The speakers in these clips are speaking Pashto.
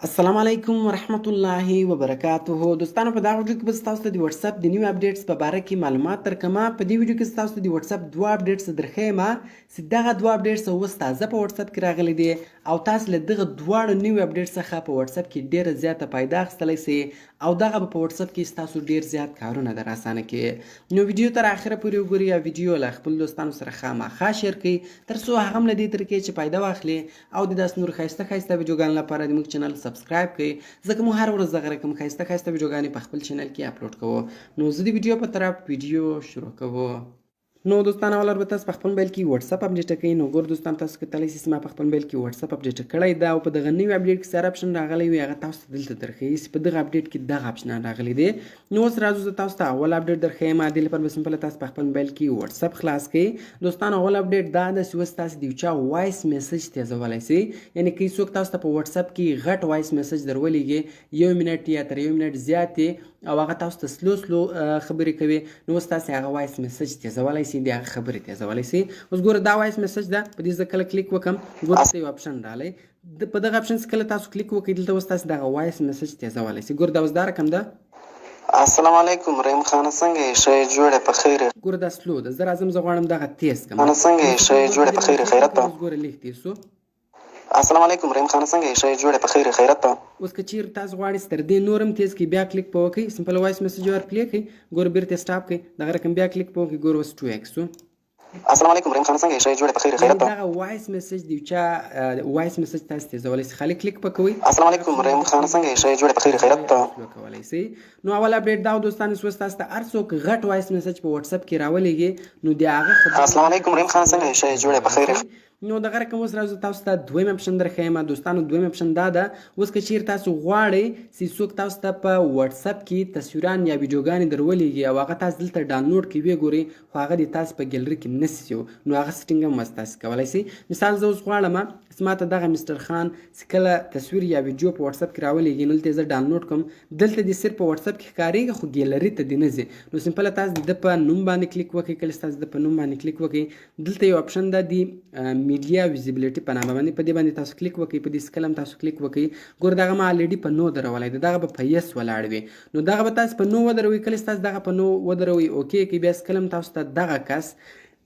السلام علیکم ورحمت الله وبرکاته. دوستانو په دا ویډیو کې به تاسو ته د واتس اپ د نیو اپډیټس په باره کې معلومات درکوم. په دې ویډیو کې تاسو ته د واتس اپ دوه اپډیټس درښیم چې دغه دوه اپډیټس اوس تازه په واتس اپ کې راغلي دي او تاسو له دغه دواړو نیو اپډیټ څخه په واتس اپ کې ډیره زیاته فایده اخیستلی سئ او دغه به په واتس اپ کې ستاسو ډیر زیات کارونه در اسانه کړي. نو ویډیو تر اخره پورې وګورئ او ویډیو له خپل دوستانو سره خامخا شیر کړئ تر څو هغه هم له دې طریقې چې فایده واخلي او د داسې نور ښایسته ښایسته ویډیوګانو لپاره د موږ چینل سبسکرایب کړئ ځکه موږ هر ورځ دغه رقم ښایسته ښایسته ویډیوګانې په خپل چینل کې اپلوډ کوو. نو زه د ویډیو په طرف ویډیو شروع کوو. نو دوستان اول به تاسو په خپل موبایل کې واتس اپ اپډیټ کړئ. نو ګور دوستان تاسو کتلی سئ چې ما په خپل موبایل کې واتس اپ اپډیټ کړی ده او په دغه نوي اپډیټ کې سره اپشن راغلی وي هغه تاسو ته دلته درښیي چې په دغه اپډیټ کې دغه اپشنان راغلي دي. نو اوس راځو زه تاسو ته اول اپډیټ درښیم. دې لپاره به سمپله تاسو په خپل موبایل کې واتس اپ خلاص کړئ. دوستان اول اپډیټ دا ده چې اوس تاسو د یو چا وایس میسج تیزولی سئ. یعنې که څوک تاسو ته په واتس اپ کې غټ وایس میسج درولېږي 1 منټ یا تر 1 منټ زیاتې او هغه تاسو ته سلو خبرې کوي نو اوس تاسو هغه وایس میسج تیزولی سئ د هغه خبرې تیزولی سئ. اوس ګوره دا وایس میسج ده په دې زه کله کلیک وکړم ګوره دلته یو اپشن راغلی په دغه اپشن چې کله تاسو کلیک وکړئ دلته اوس تاسو دغه وایس میسج تیزولی سئ. ګوره دا اوس دا رقم ده. السلام علیکم رحیم خانه څنګه یې ښه یې جوړې په خیر یې ګوره دا سلو ده. زه راځم زه غواړم دغه تیز کړم. خانه څنګه یې ښه یې جوړې په خیر یې خیرت په ګوره لیک تیز سو. السلام علیکم رحیم خانه څنګه یې ښه یې جوړې په خیر یې خیرت په. اوس که چیرې تاسو غواړئ چې تر دې نور هم تیز کړئ بیا کلیک په وکړئ سمپل وایس میسج ور پلی کړئ ګوره بیرته سټاپ کړئ دغه رقم بیا کلیک په وکړئ ګوره اوس 2x سو. السلام علیکم رحیم خانه څنګه یې ښه یې جوړې په خیر یې خیرت په. دغه وایس میسج د یو چا وایس میسج تاسو تیزولی سئ. خالي کلیک په کوئ. السلام علیکم رحیم خانه څنګه یې ښه یې جوړې په خیر یې خیرت په. کولی سئ. نو اول اپډیټ دا و دوستانو چې اوس تاسو ته هر څوک غټ وایس میسج په واتس اپ کې راولېږي نو د هغه خبرې السلام علیکم رحیم خانه څنګه یې ښه یې جوړې په خیر یې. نو دغه رقم اوس راځو تاسو ته دویم اپشن درښیم. دوستانو دویم اپشن دا ده اوس که چیرې تاسو غواړئ چې څوک تاسو ته په واتس اپ کې تصویران یا ویډیوګانې درولېږي او هغه تاسو دلته ډاونلوډ کړئ ویې ګورئ خو هغه د تاسو په ګیلري کې نشي نو هغه سیټینګ هم اوس تاسو کولی سئ. مثال زه اوس غواړم چې ما ته دغه مستر خان چې کله تصویر یا ویډیو په واتس اپ کې راولېږي نو دلته یې زه ډاونلوډ کړم دلته دې صرف په واتس اپ کې ښکارېږي خو ګیلري ته دې نه ځي. نو سمپله تاسو د ده په نوم باندې کلیک وکړئ. کله چې تاسو د په نوم باندې کلیک وکړئ دلته یو اپشن ده د میډیا ویزیبلیټي په نامه باندې په دې باندې تاسو کلیک وکړئ په دې سکل هم تاسو کلیک وکړئ ګوره دغه ما الریډي په نو درولی دی دغه به په یس ولاړ وي نو دغه به تاسو په نو ودروئ. کله چې تاسو دغه په نو ودروئ اوکې کړئ بیا سکل هم تاسو ته دغه کس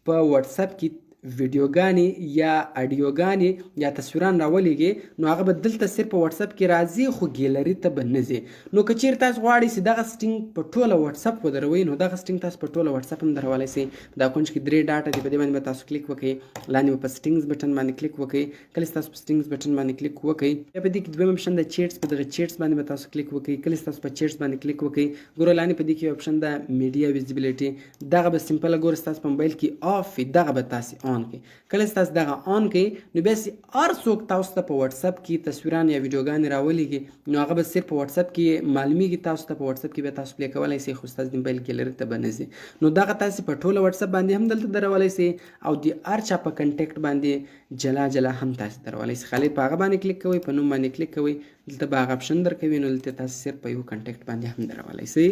په واتس اپ کې ویډیوګانې یا اډیوګانې یا تصویران راولېږي نو هغه به دلته صرف په واتس اپ کې راځي خو ګیلري ته به نه ځي. نو که چیرې تاسو غواړئ چې دغه سټینګ په ټوله واتس اپ ودروئ نو دغه سټینګ تاسو په ټوله واتس اپ هم درولی سئ. دا کونج کې 3 ډاټه دي په دې باندې به تاسو کلیک وکړئ لاندې به په سټینګز بټن باندې کلیک وکړئ. کله چې تاسو په سټینګز بټن باندې کلیک وکړئ بیا په دې کې دویم اپشن د چیټس په دغه چیټس باندې به تاسو کلیک وکړئ. کله چې تاسو په چیټس باندې کلیک وکړئ ګوره لاندې په دې کې یو اپشن ده میډیا ویزیبلیټي دغه به سمپله ګوره ستاسو په موبایل کې آف وي دغه به تاسو آن کړئ. کله تاسو دغه آن کړئ نو بیا چې هر څوک تاسو ته په واتس اپ کې تصویران یا ویډیوګانې راولېږي نو هغه به صرف په واتس اپ کې معلومیږي تاسو ته په واتس اپ کې بیا تاسو پلی کولی سئ خو ستاسو د موبایل ګیلري ته به نه ځي. نو دغه تاسو په ټوله واتس اپ باندې هم دلته درولی سئ او د هر چا په کنټیکټ باندې جلا جلا هم تاسو درولی سئ. خالي په هغه باندې کلیک کوئ په نوم باندې کلیک کوئ دلته به هغه اپشن درکوي نو دلته تاسو صرف په یو کنټیکټ باندې هم درولی سئ.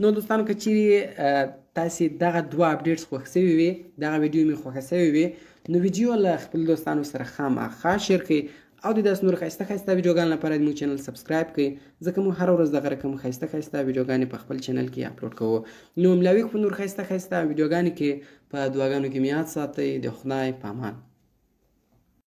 نو دوستانو که چیرې تاسې دغه دوه اپډیټس خوښ سوي وي دغه ویډیو مې خوښه سوې وي نو ویډیو له خپل دوستانو سره خامخا شیر کړئ او د داسې نور ښایسته ښایسته ویډیوګانو لپاره زموږ چینل سبسکرایب کړئ ځکه موږ هره ورځ دغه رقم ښایسته ښایسته ویډیوګانې په خپل چینل کې اپلوډ کوو. نو ملاوي خو نور ښایسته ښایسته ویډیوګانې کې په دعاګانو کې مې یاد ساتئ. د خدای په امان.